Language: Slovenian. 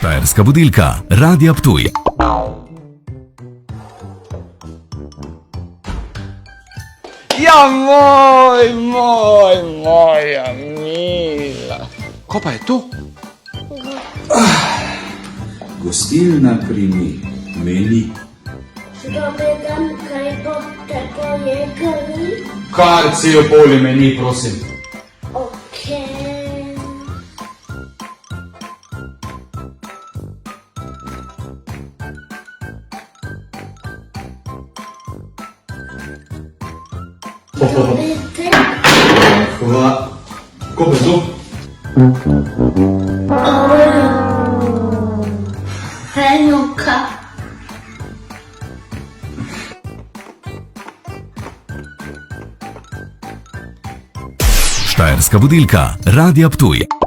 Štajerska budilka, Radia Ptuj. Ja, moja mila. Ko pa je to? Gostilna Primi, meni. Dober dan, kaj boste pojedli? Kar cel poli meni, prosim. Okej. Dobite. Hvala. Ko pa je to? Hanuka. Štajerska budilka, Radia Ptuj.